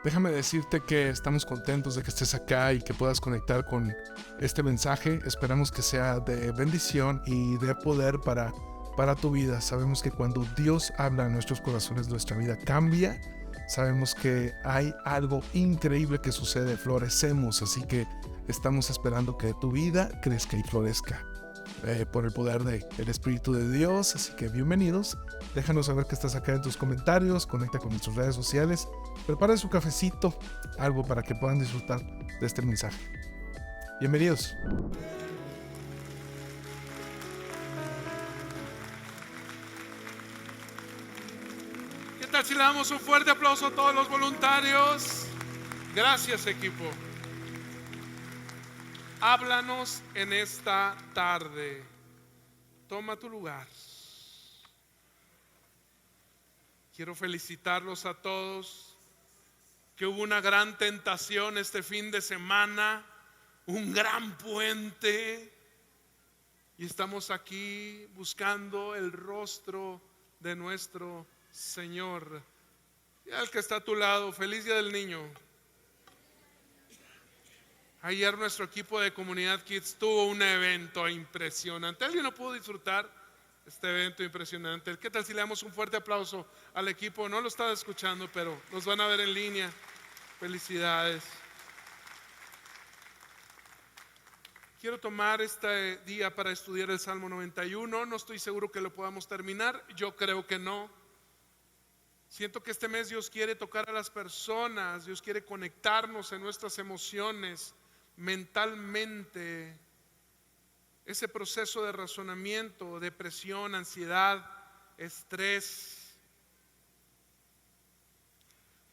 Déjame decirte que estamos contentos de que estés acá y que puedas conectar con este mensaje. Esperamos que sea de bendición y de poder para tu vida. Sabemos que cuando Dios habla en nuestros corazones, nuestra vida cambia. Sabemos que hay algo increíble que sucede, florecemos, así que estamos esperando que tu vida crezca y florezca por el poder del Espíritu de Dios. Así que bienvenidos. Déjanos saber que estás acá en tus comentarios. Conecta con nuestras redes sociales. Prepara su cafecito, algo para que puedan disfrutar de este mensaje. Bienvenidos. ¿Qué tal si le damos un fuerte aplauso a todos los voluntarios? Gracias, equipo. Háblanos en esta tarde. Toma tu lugar. Quiero felicitarlos a todos, que hubo una gran tentación este fin de semana, un gran puente, y estamos aquí buscando el rostro de nuestro Señor. Y al que está a tu lado, feliz Día del Niño. Ayer nuestro equipo de Comunidad Kids tuvo un evento impresionante. ¿Alguien no pudo disfrutar este evento impresionante? ¿Qué tal si le damos un fuerte aplauso al equipo? No lo estaba escuchando, pero nos van a ver en línea. Felicidades. Quiero tomar este día para estudiar el Salmo 91. No estoy seguro que lo podamos terminar. Yo creo que no. Siento que este mes Dios quiere tocar a las personas. Dios quiere conectarnos en nuestras emociones, mentalmente. Ese proceso de razonamiento, depresión, ansiedad, estrés.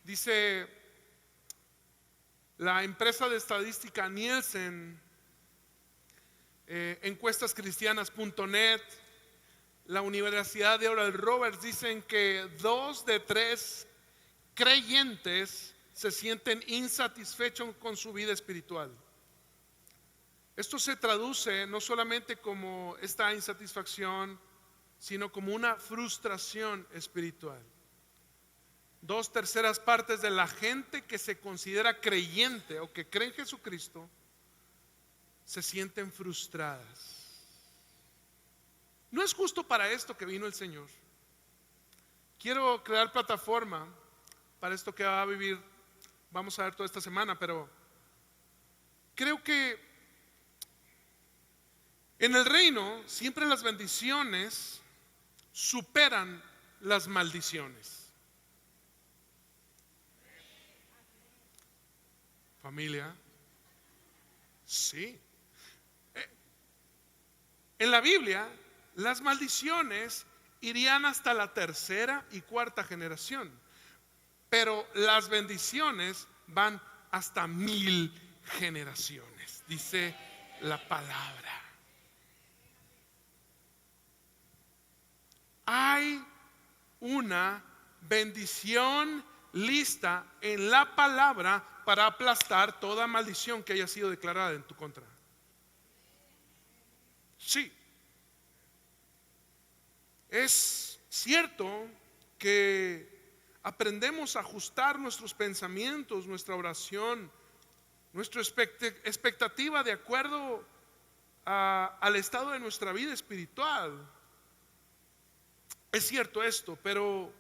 Dice la empresa de estadística Nielsen, encuestascristianas.net, la Universidad de Oral Roberts, dicen que 2 de 3 creyentes se sienten insatisfechos con su vida espiritual. Esto se traduce no solamente como esta insatisfacción, sino como una frustración espiritual. 2/3 partes de la gente que se considera creyente o que cree en Jesucristo se sienten frustradas. No es justo para esto que vino el Señor. Quiero crear plataforma para esto que va a vivir, vamos a ver toda esta semana, pero creo que en el reino siempre las bendiciones superan las maldiciones. Familia, sí. En la Biblia, las maldiciones irían hasta la 3ª y 4ª generación, pero las bendiciones van hasta 1000 generaciones, dice la palabra. Hay una bendición lista en la palabra para aplastar toda maldición que haya sido declarada en tu contra. Sí. Es cierto que aprendemos a ajustar nuestros pensamientos, nuestra oración, nuestra expectativa de acuerdo al estado de nuestra vida espiritual. Es cierto esto, pero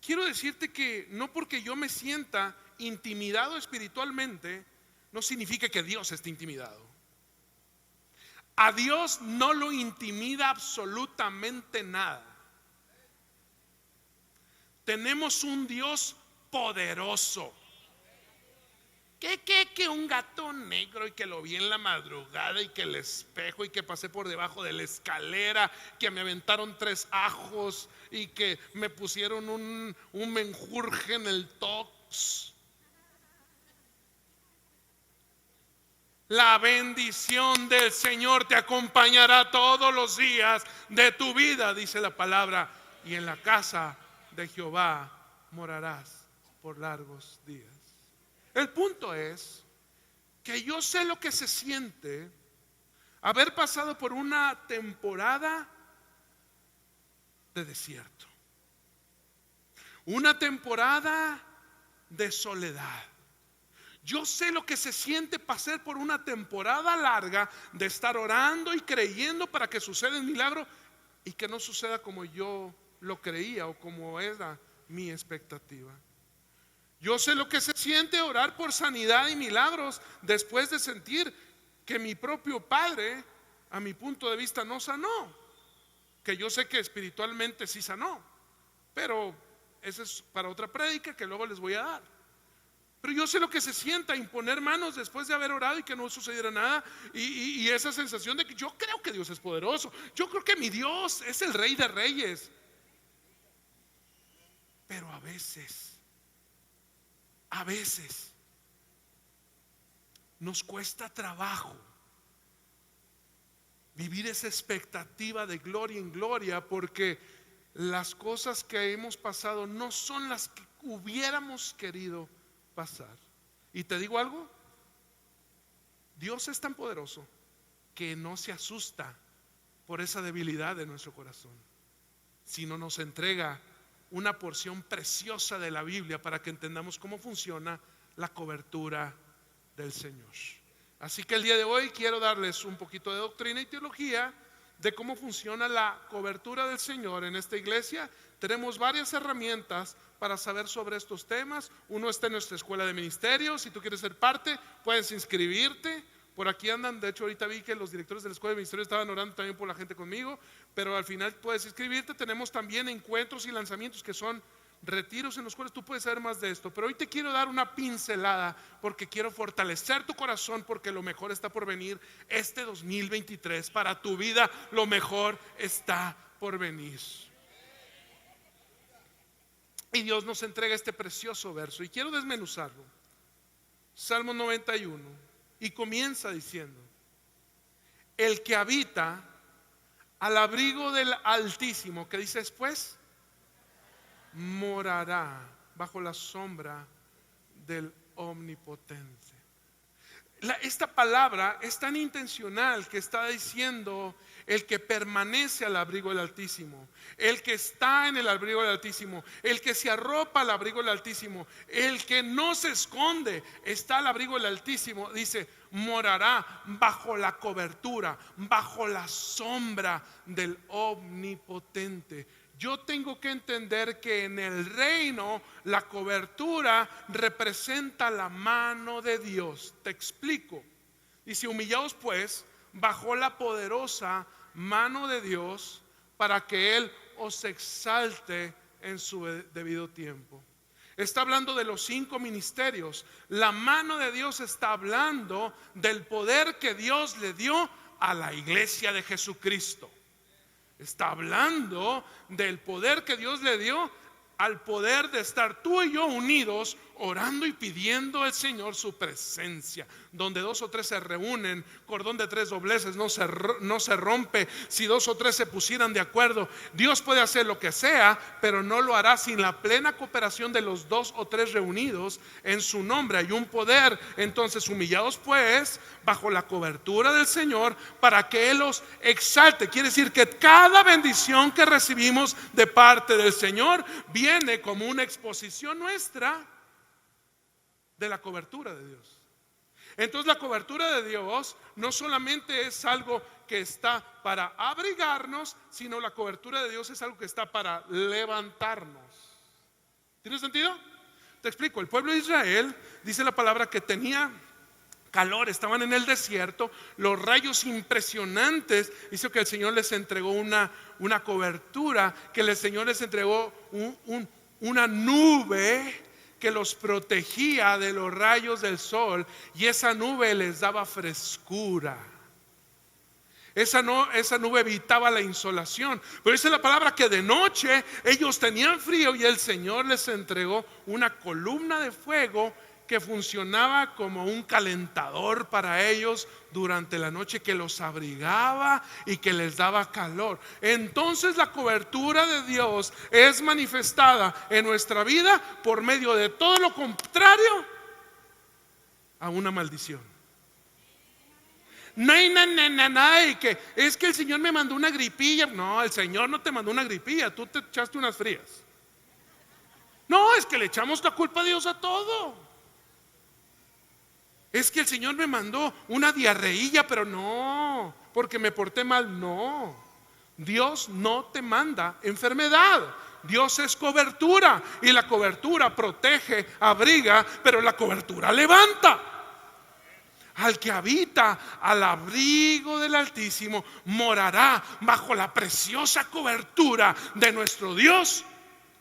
quiero decirte que no porque yo me sienta intimidado espiritualmente, no significa que Dios esté intimidado. A Dios no lo intimida absolutamente nada. Tenemos un Dios poderoso. Que un gato negro y que lo vi en la madrugada y que el espejo y que pasé por debajo de la escalera, que me aventaron 3 ajos y que me pusieron un menjurje en el tox. La bendición del Señor te acompañará todos los días de tu vida, dice la palabra, y en la casa de Jehová morarás por largos días. El punto es que yo sé lo que se siente haber pasado por una temporada de desierto. una temporada de soledad. Yo sé lo que se siente pasar por una temporada larga de estar orando y creyendo para que suceda el milagro y que no suceda como yo lo creía o como era mi expectativa. Yo sé lo que se siente orar por sanidad y milagros después de sentir que mi propio padre, a mi punto de vista, no sanó. Que yo sé que espiritualmente sí sanó, pero eso es para otra prédica que luego les voy a dar. Pero yo sé lo que se sienta imponer manos después de haber orado y que no sucediera nada, y esa sensación de que yo creo que Dios es poderoso, yo creo que mi Dios es el Rey de Reyes. Pero a veces nos cuesta trabajo vivir esa expectativa de gloria en gloria, porque las cosas que hemos pasado no son las que hubiéramos querido pasar. Y te digo algo, Dios es tan poderoso que no se asusta por esa debilidad de nuestro corazón, sino nos entrega una porción preciosa de la Biblia para que entendamos cómo funciona la cobertura del Señor. Así que el día de hoy quiero darles un poquito de doctrina y teología de cómo funciona la cobertura del Señor en esta iglesia. Tenemos varias herramientas para saber sobre estos temas. Uno está en nuestra escuela de ministerios. Si tú quieres ser parte, puedes inscribirte. Por aquí andan, de hecho ahorita vi que los directores de la escuela de ministerios estaban orando también por la gente conmigo, pero al final puedes inscribirte. Tenemos también encuentros y lanzamientos que son retiros en los cuales tú puedes saber más de esto. Pero hoy te quiero dar una pincelada porque quiero fortalecer tu corazón, porque lo mejor está por venir este 2023 para tu vida. Lo mejor está por venir. Y Dios nos entrega este precioso verso y quiero desmenuzarlo. Salmo 91. Y comienza diciendo: el que habita al abrigo del Altísimo, ¿qué dice después? Morará bajo la sombra del Omnipotente. Esta palabra es tan intencional que está diciendo el que permanece al abrigo del Altísimo, el que está en el abrigo del Altísimo, el que se arropa al abrigo del Altísimo, el que no se esconde, está al abrigo del Altísimo. Dice, morará bajo la cobertura, bajo la sombra del Omnipotente. Yo tengo que entender que en el reino la cobertura representa la mano de Dios. Te explico. Dice, humillaos pues bajo la poderosa mano de Dios para que Él os exalte en su debido tiempo. Está hablando de los 5 ministerios. La mano de Dios está hablando del poder que Dios le dio a la iglesia de Jesucristo. Está hablando del poder que Dios le dio al poder de estar tú y yo unidos orando y pidiendo al Señor su presencia. Donde 2 o 3 se reúnen, cordón de 3 dobleces no se rompe. Si 2 o 3 se pusieran de acuerdo, Dios puede hacer lo que sea, pero no lo hará sin la plena cooperación de los 2 o 3 reunidos en su nombre. Hay un poder. Entonces, humillados pues bajo la cobertura del Señor para que Él los exalte. Quiere decir que cada bendición que recibimos de parte del Señor viene como una exposición nuestra de la cobertura de Dios. Entonces la cobertura de Dios no solamente es algo que está para abrigarnos, sino la cobertura de Dios es algo que está para levantarnos. ¿Tiene sentido? Te explico. El pueblo de Israel, dice la palabra, que tenía calor, estaban en el desierto, los rayos impresionantes, hizo que el Señor les entregó una cobertura, que el Señor les entregó una nube que los protegía de los rayos del sol, y esa nube les daba frescura. Esa nube evitaba la insolación. Pero dice la palabra que de noche ellos tenían frío y el Señor les entregó una columna de fuego que funcionaba como un calentador para ellos durante la noche, que los abrigaba y que les daba calor. Entonces la cobertura de Dios es manifestada en nuestra vida por medio de todo lo contrario a una maldición. No hay nada de que es que el Señor me mandó una gripilla. No, el Señor no te mandó una gripilla, tú te echaste unas frías. No, es que le echamos la culpa a Dios a todo. Es que el Señor me mandó una diarreilla, pero no, porque me porté mal. No, Dios no te manda enfermedad. Dios es cobertura, y la cobertura protege, abriga, pero la cobertura levanta. Al que habita al abrigo del Altísimo morará bajo la preciosa cobertura de nuestro Dios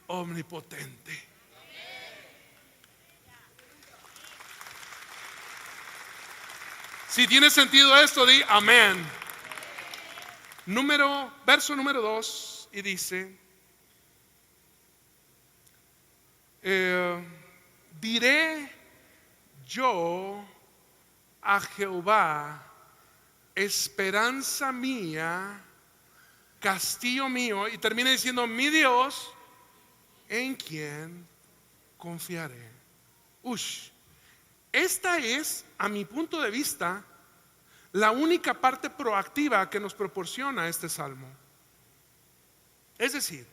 omnipotente. Si tiene sentido esto, di amén. Verso número 2, y dice: diré yo a Jehová, esperanza mía, castillo mío, y termina diciendo: mi Dios, en quien confiaré. Esta es, a mi punto de vista, la única parte proactiva que nos proporciona este salmo. Es decir,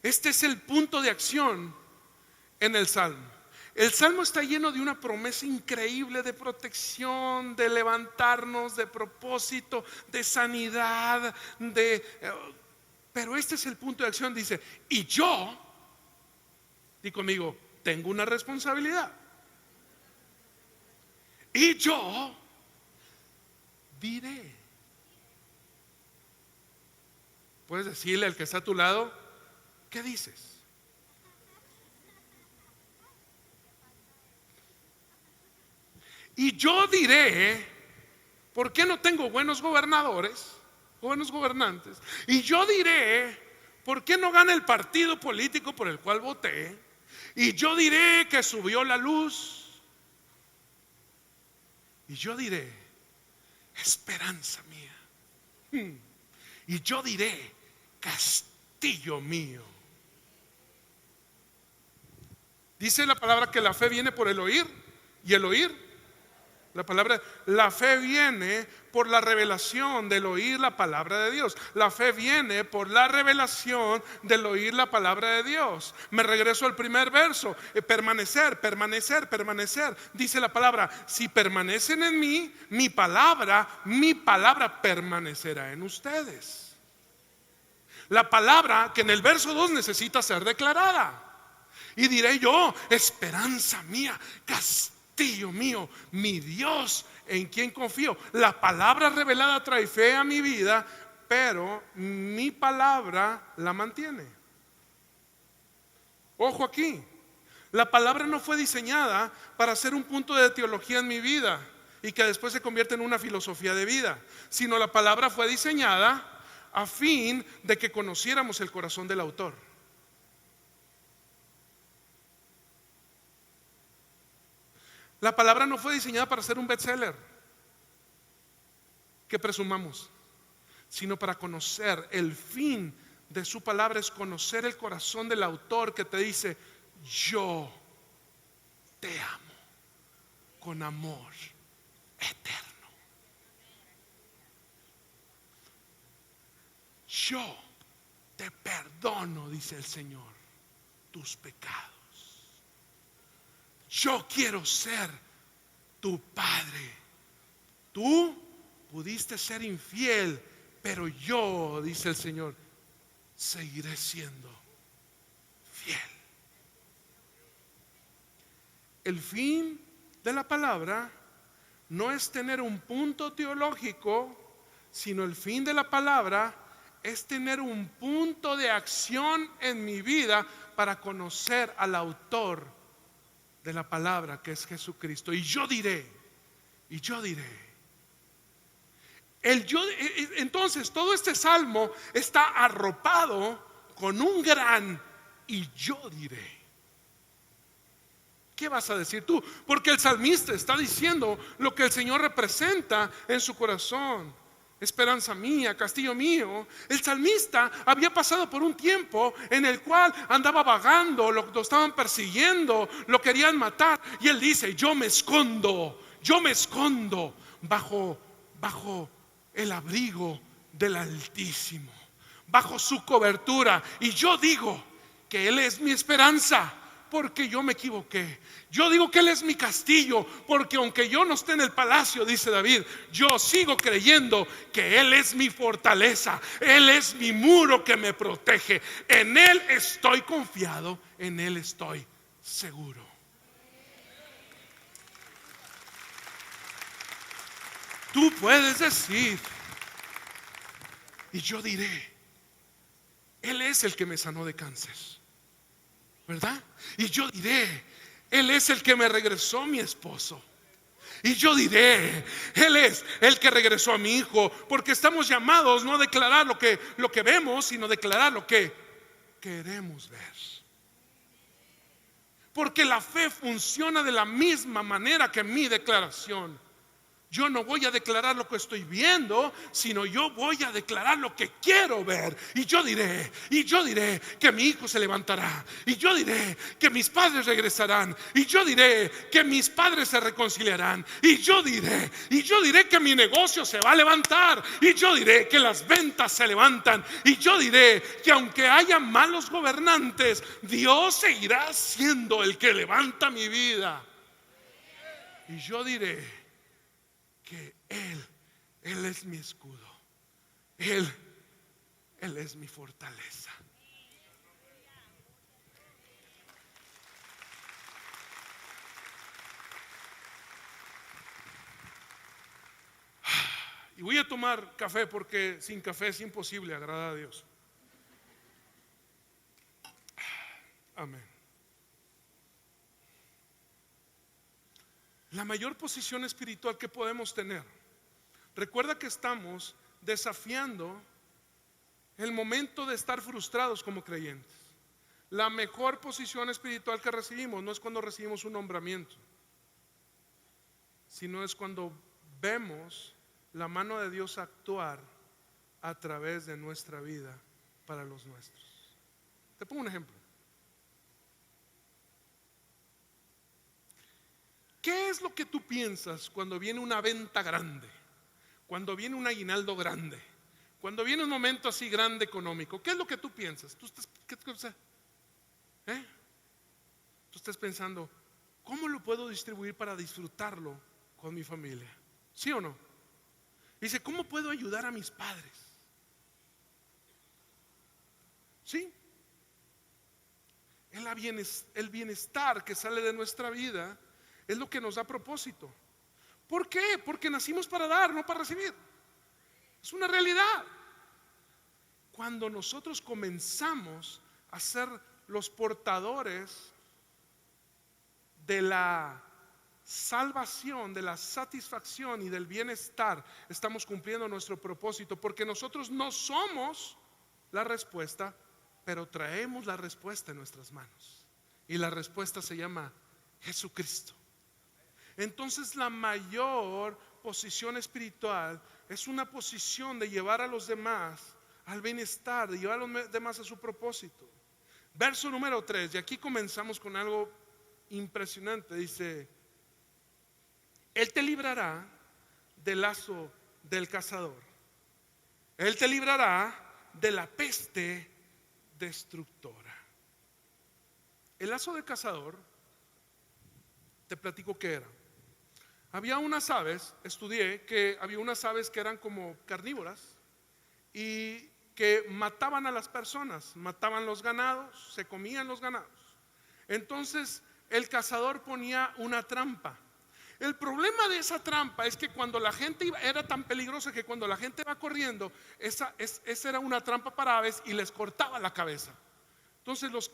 este es el punto de acción en el salmo. El salmo está lleno de una promesa increíble de protección, de levantarnos, de propósito, de sanidad, pero este es el punto de acción. Dice: y yo, di conmigo, tengo una responsabilidad. Y yo diré. Puedes decirle al que está a tu lado: ¿qué dices? Y yo diré, ¿por qué no tengo buenos gobernadores, buenos gobernantes? Y yo diré, ¿por qué no gana el partido político por el cual voté? Y yo diré que subió la luz. Y yo diré, esperanza mía. Y yo diré, castillo mío. Dice la palabra que la fe viene por el oír, y el oír. La fe viene por la revelación del oír la palabra de Dios. La fe viene por la revelación del oír la palabra de Dios. Me regreso al primer verso: permanecer, permanecer, permanecer. Dice la palabra: si permanecen en mí, mi palabra permanecerá en ustedes. La palabra que en el verso 2 necesita ser declarada. Y diré yo, esperanza mía, castillo mío, mi Dios en quien confío. La palabra revelada trae fe a mi vida, pero mi palabra la mantiene. Ojo aquí, la palabra no fue diseñada para ser un punto de teología en mi vida y que después se convierte en una filosofía de vida, sino la palabra fue diseñada a fin de que conociéramos el corazón del autor. La palabra no fue diseñada para ser un bestseller que presumamos, sino para conocer. El fin de su palabra es conocer el corazón del autor, que te dice: yo te amo con amor eterno. Yo te perdono, dice el Señor, tus pecados. Yo quiero ser tu padre. Tú pudiste ser infiel, pero yo, dice el Señor, seguiré siendo fiel. El fin de la palabra no es tener un punto teológico, sino el fin de la palabra es tener un punto de acción en mi vida para conocer al autor de la palabra, que es Jesucristo. Y yo diré. Entonces todo este salmo está arropado con un gran y yo diré. ¿Qué vas a decir tú? Porque el salmista está diciendo lo que el Señor representa en su corazón. Esperanza mía, castillo mío. El salmista había pasado por un tiempo en el cual andaba vagando, lo estaban persiguiendo, lo querían matar, y él dice: yo me escondo bajo el abrigo del Altísimo, bajo su cobertura. Y yo digo: que Él es mi esperanza, porque yo me equivoqué. Yo digo que Él es mi castillo, porque aunque yo no esté en el palacio, dice David, yo sigo creyendo que Él es mi fortaleza. Él es mi muro que me protege. En Él estoy confiado, en Él estoy seguro. Tú puedes decir, y yo diré, Él es el que me sanó de cáncer, ¿verdad? Y yo diré, Él es el que me regresó mi esposo. Y yo diré, Él es el que regresó a mi hijo. Porque estamos llamados no a declarar lo que vemos, sino a declarar lo que queremos ver. Porque la fe funciona de la misma manera que mi declaración. Yo no voy a declarar lo que estoy viendo, sino yo voy a declarar lo que quiero ver. Y yo diré que mi hijo se levantará. Y yo diré que mis padres regresarán. Y yo diré que mis padres se reconciliarán. Y yo diré que mi negocio se va a levantar. Y yo diré que las ventas se levantan. Y yo diré que aunque haya malos gobernantes, Dios seguirá siendo el que levanta mi vida. Y yo diré que Él es mi escudo. Él es mi fortaleza. Y voy a tomar café porque sin café es imposible agradar a Dios. Amén. La mayor posición espiritual que podemos tener. Recuerda que estamos desafiando el momento de estar frustrados como creyentes. La mejor posición espiritual que recibimos no es cuando recibimos un nombramiento, sino es cuando vemos la mano de Dios actuar a través de nuestra vida para los nuestros. Te pongo un ejemplo. ¿Qué es lo que tú piensas cuando viene una venta grande? Cuando viene un aguinaldo grande, cuando viene un momento así grande económico, ¿qué es lo que tú piensas? Tú estás pensando, ¿cómo lo puedo distribuir para disfrutarlo con mi familia? ¿Sí o no? Dice, ¿cómo puedo ayudar a mis padres? ¿Sí? El bienestar que sale de nuestra vida es lo que nos da propósito. ¿Por qué? Porque nacimos para dar, no para recibir. Es una realidad. Cuando nosotros comenzamos a ser los portadores de la salvación, de la satisfacción y del bienestar, estamos cumpliendo nuestro propósito, porque nosotros no somos la respuesta, pero traemos la respuesta en nuestras manos. Y la respuesta se llama Jesucristo. Entonces la mayor posición espiritual es una posición de llevar a los demás al bienestar, de llevar a los demás a su propósito. Verso número 3, y aquí comenzamos con algo impresionante. Dice, Él te librará del lazo del cazador. Él te librará de la peste destructora. El lazo del cazador, te platico qué era. Había unas aves, estudié que había unas aves que eran como carnívoras y que mataban a las personas, mataban los ganados, se comían los ganados. Entonces el cazador ponía una trampa. El problema de esa trampa es que cuando la gente iba, era tan peligrosa que cuando la gente va corriendo, esa era una trampa para aves y les cortaba la cabeza. Entonces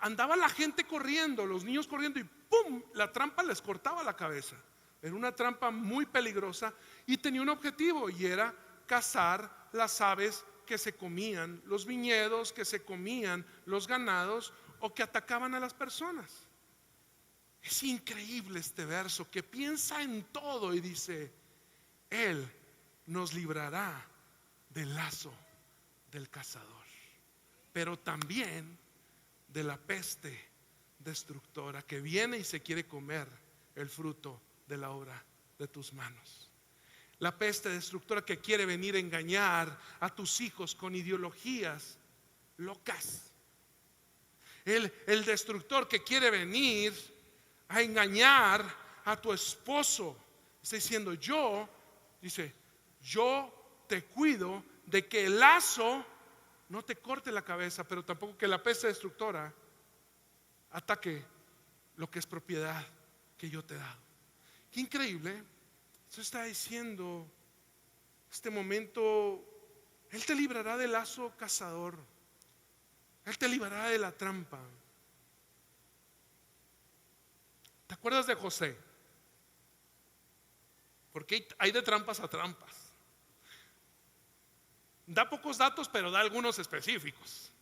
andaba la gente corriendo, los niños corriendo y ¡pum! La trampa les cortaba la cabeza. Era una trampa muy peligrosa y tenía un objetivo, y era cazar las aves que se comían los viñedos, que se comían los ganados o que atacaban a las personas. Es increíble este verso que piensa en todo y dice, Él nos librará del lazo del cazador, pero también de la peste destructora que viene y se quiere comer el fruto de la obra de tus manos. La peste destructora que quiere venir a engañar a tus hijos con ideologías locas. El destructor que quiere venir a engañar a tu esposo. Está diciendo, yo te cuido de que el lazo no te corte la cabeza, pero tampoco que la peste destructora ataque lo que es propiedad que yo te he dado. Qué increíble. Eso está diciendo, este momento, Él te librará del lazo cazador, Él te librará de la trampa. ¿Te acuerdas de José? Porque hay de trampas a trampas. Da pocos datos, pero da algunos específicos.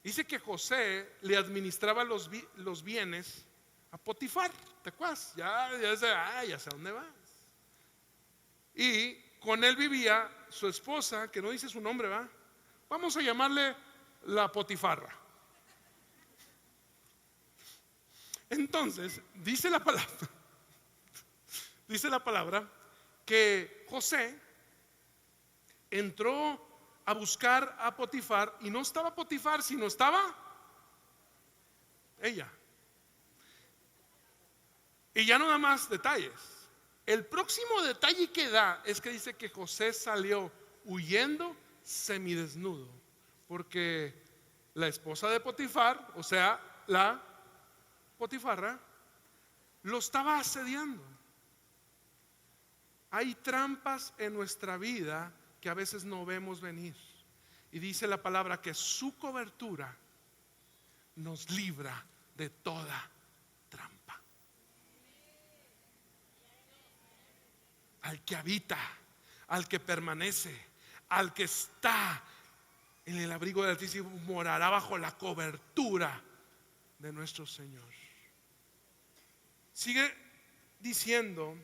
Dice que José le administraba los bienes a Potifar. ¿Te acuerdas? Ya sé dónde vas. Y con él vivía su esposa, que no dice su nombre, ¿va? Vamos a llamarle la Potifarra. Entonces, dice la palabra que José entró a buscar a Potifar y no estaba Potifar, sino estaba ella. Y ya no da más detalles. El próximo detalle que da es que dice que José salió huyendo semidesnudo, porque la esposa de Potifar, o sea, la Potifarra, lo estaba asediando. Hay trampas en nuestra vida que a veces no vemos venir. Y dice la palabra que su cobertura nos libra de toda trampa. Al que habita, al que permanece, al que está en el abrigo del Altísimo, morará bajo la cobertura de nuestro Señor. Sigue diciendo,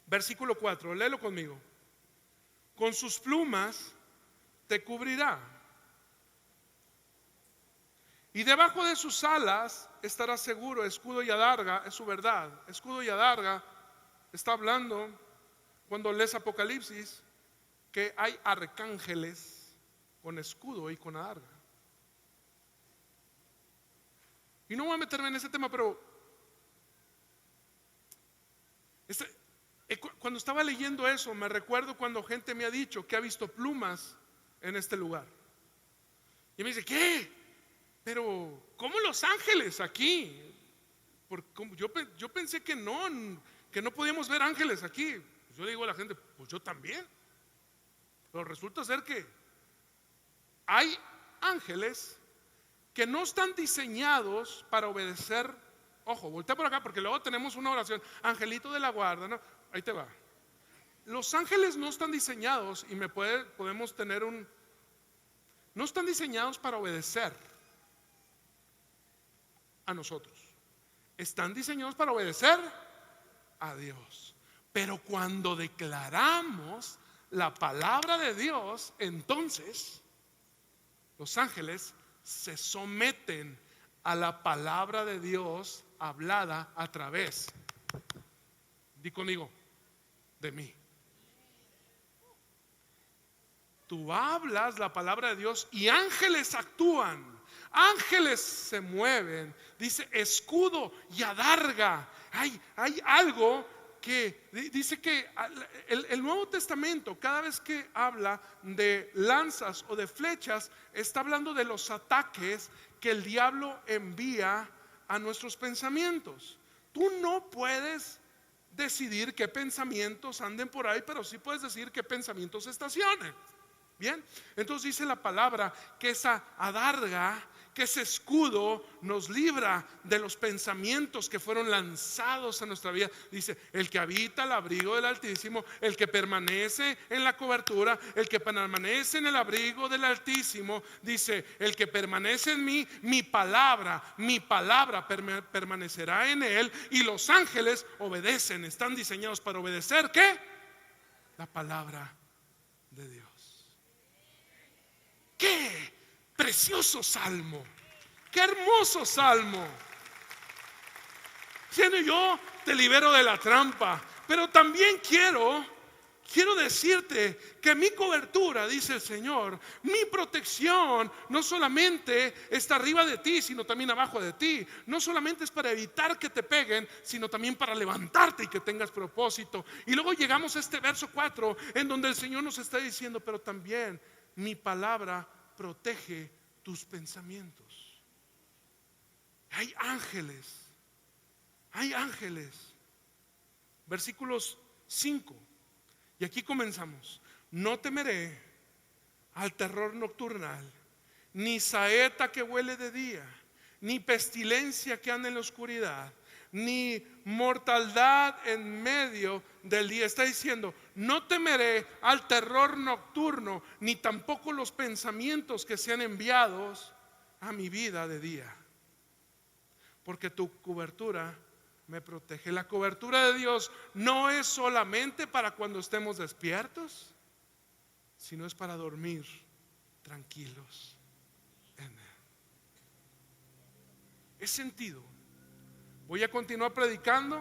versículo 4, léelo conmigo. Con sus plumas te cubrirá, y debajo de sus alas estarás seguro. Escudo y adarga es su verdad. Escudo y adarga está hablando, cuando lees Apocalipsis, que hay arcángeles con escudo y con adarga. Y no voy a meterme en ese tema, pero cuando estaba leyendo eso, me recuerdo cuando gente me ha dicho que ha visto plumas en este lugar. Y me dice, ¿qué? Pero ¿cómo los ángeles aquí? Yo pensé que no podíamos ver ángeles aquí. Pues yo le digo a la gente, pues yo también. Pero resulta ser que hay ángeles que no están diseñados para obedecer. Ojo, voltea por acá, porque luego tenemos una oración, angelito de la guarda, ¿no? Ahí te va. Los ángeles no están diseñados, y podemos tener no están diseñados para obedecer a nosotros. Están diseñados para obedecer a Dios. Pero cuando declaramos la palabra de Dios, entonces los ángeles se someten a la palabra de Dios hablada a través, di conmigo, de mí. Tú hablas la palabra de Dios y ángeles actúan, ángeles se mueven. Dice escudo y adarga. Hay algo que dice que el Nuevo Testamento, cada vez que habla de lanzas o de flechas, está hablando de los ataques que el diablo envía a nuestros pensamientos. Tú no puedes decidir qué pensamientos anden por ahí, pero sí puedes decir qué pensamientos estacionen. Bien, entonces dice la palabra que esa adarga, que ese escudo nos libra de los pensamientos que fueron lanzados a nuestra vida. Dice, el que habita al abrigo del Altísimo, el que permanece en la cobertura, el que permanece en el abrigo del Altísimo, dice, el que permanece en mí, mi palabra permanecerá en él, y los ángeles obedecen, están diseñados para obedecer, ¿qué? La palabra de Dios. ¡Qué precioso salmo! ¡Qué hermoso salmo! Diciendo, yo te libero de la trampa, pero también quiero quiero decirte que mi cobertura, dice el Señor, mi protección no solamente está arriba de ti, sino también abajo de ti. No solamente es para evitar que te peguen, sino también para levantarte y que tengas propósito. Y luego llegamos a este verso 4, en donde el Señor nos está diciendo, pero también mi palabra protege tus pensamientos. Hay ángeles. Hay ángeles. Versículos 5. Y aquí comenzamos. No temeré al terror nocturnal, ni saeta que huele de día, ni pestilencia que anda en la oscuridad, ni mortandad en medio del día. Está diciendo, no temeré al terror nocturno, ni tampoco los pensamientos que sean enviados a mi vida de día, porque tu cobertura me protege. La cobertura de Dios no es solamente para cuando estemos despiertos, sino es para dormir tranquilos en Él. Es sentido. Voy a continuar predicando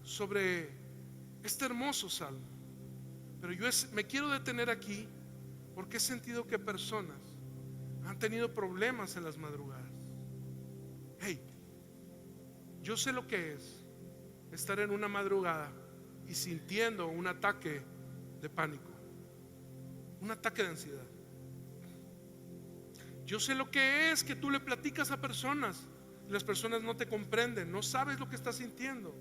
sobre este hermoso salmo, pero yo me quiero detener aquí porque he sentido que personas han tenido problemas en las madrugadas. Hey, yo sé lo que es estar en una madrugada y sintiendo un ataque de pánico, un ataque de ansiedad. Yo sé lo que es que tú le platicas a personas y las personas no te comprenden, no sabes lo que estás sintiendo.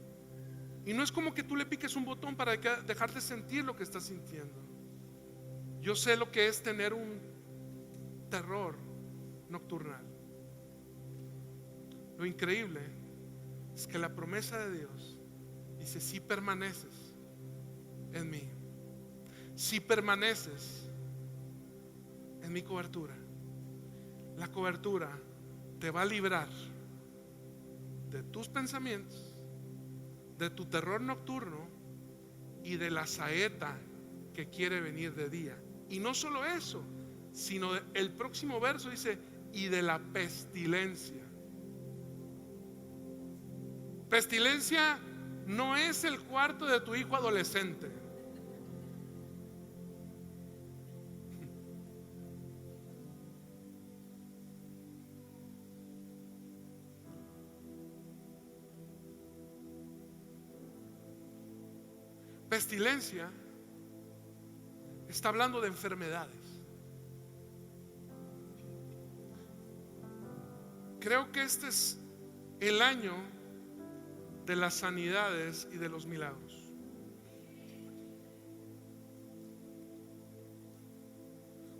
Y no es como que tú le piques un botón para dejarte sentir lo que estás sintiendo. Yo sé lo que es tener un terror nocturnal. Lo increíble es que la promesa de Dios dice, si permaneces en mí, si permaneces en mi cobertura, la cobertura te va a librar de tus pensamientos, de tu terror nocturno y de la saeta que quiere venir de día. Y no solo eso, sino el próximo verso dice, y de la pestilencia. Pestilencia no es el cuarto de tu hijo adolescente. Pestilencia está hablando de enfermedades. Creo que este es el año de las sanidades y de los milagros.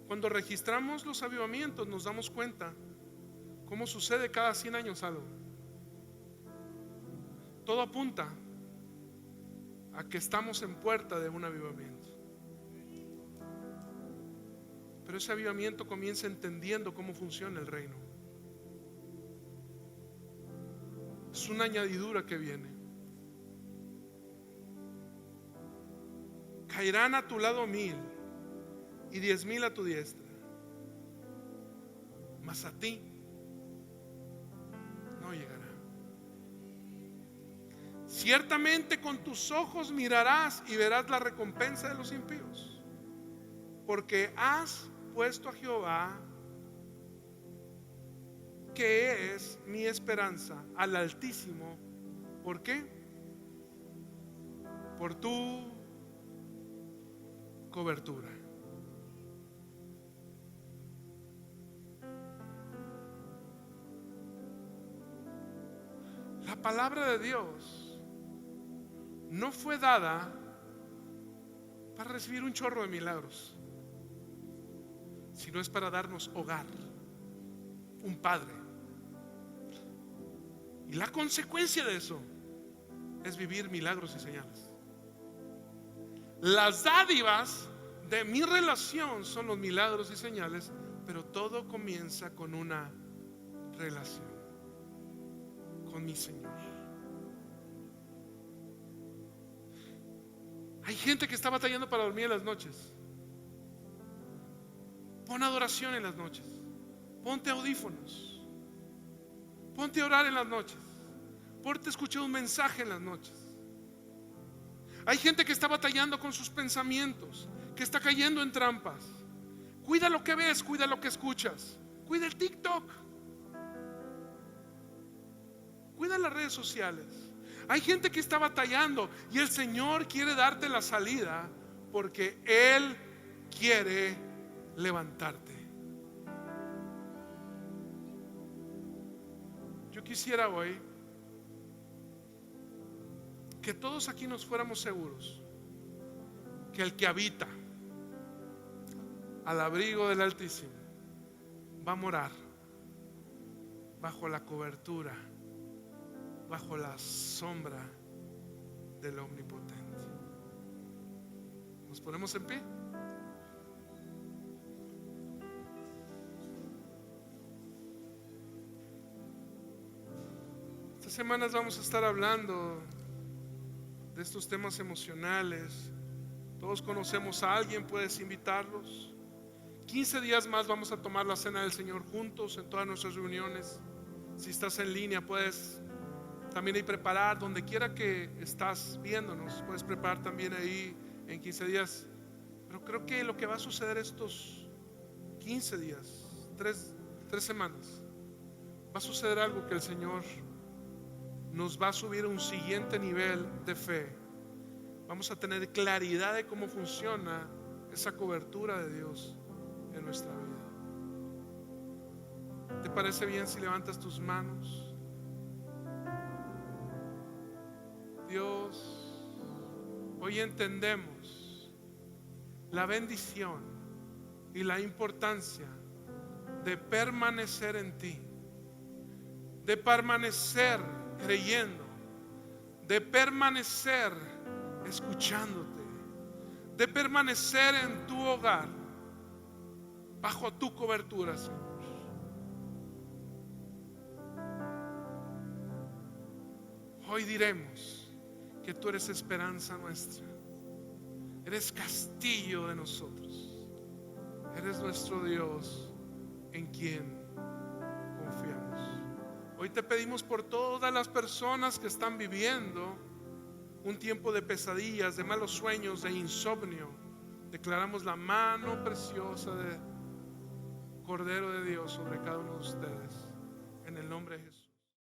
Cuando registramos los avivamientos nos damos cuenta cómo sucede cada 100 años algo. Todo apunta a que estamos en puerta de un avivamiento. Pero ese avivamiento comienza entendiendo cómo funciona el reino. Es una añadidura que viene. Caerán a tu lado 1000 y 10,000 a tu diestra, mas a ti no llegará. Ciertamente con tus ojos mirarás y verás la recompensa de los impíos, porque has puesto a Jehová, que es mi esperanza, al Altísimo. ¿Por qué? Por tu cobertura. La palabra de Dios no fue dada para recibir un chorro de milagros, sino es para darnos hogar, un padre. Y la consecuencia de eso es vivir milagros y señales. Las dádivas de mi relación son los milagros y señales, pero todo comienza con una relación con mi Señor. Hay gente que está batallando para dormir en las noches. Pon adoración en las noches. Ponte audífonos. Ponte a orar en las noches. Ponte a escuchar un mensaje en las noches. Hay gente que está batallando con sus pensamientos, que está cayendo en trampas. Cuida lo que ves, cuida lo que escuchas. Cuida el TikTok. Cuida las redes sociales. Hay gente que está batallando y el Señor quiere darte la salida porque Él quiere levantarte. Yo quisiera hoy que todos aquí nos fuéramos seguros que el que habita al abrigo del Altísimo va a morar bajo la cobertura, bajo la sombra del Omnipotente. ¿Nos ponemos en pie? Estas semanas vamos a estar hablando de estos temas emocionales. Todos conocemos a alguien, puedes invitarlos. 15 días más vamos a tomar la cena del Señor juntos en todas nuestras reuniones. Si estás en línea, puedes también ahí preparar, donde quiera que estás viéndonos, puedes preparar también ahí en 15 días. Pero creo que lo que va a suceder estos 15 días, 3 semanas, va a suceder algo que el Señor nos va a subir a un siguiente nivel de fe. Vamos a tener claridad de cómo funciona esa cobertura de Dios en nuestra vida. ¿Te parece bien si levantas tus manos? Dios, hoy entendemos la bendición y la importancia de permanecer en ti, de permanecer creyendo, de permanecer escuchándote, de permanecer en tu hogar, bajo tu cobertura, Señor. Hoy diremos que tú eres esperanza nuestra, eres castillo de nosotros, eres nuestro Dios en quien confiamos. Hoy te pedimos por todas las personas que están viviendo un tiempo de pesadillas, de malos sueños, de insomnio. Declaramos la mano preciosa de Cordero de Dios sobre cada uno de ustedes, en el nombre de Jesús.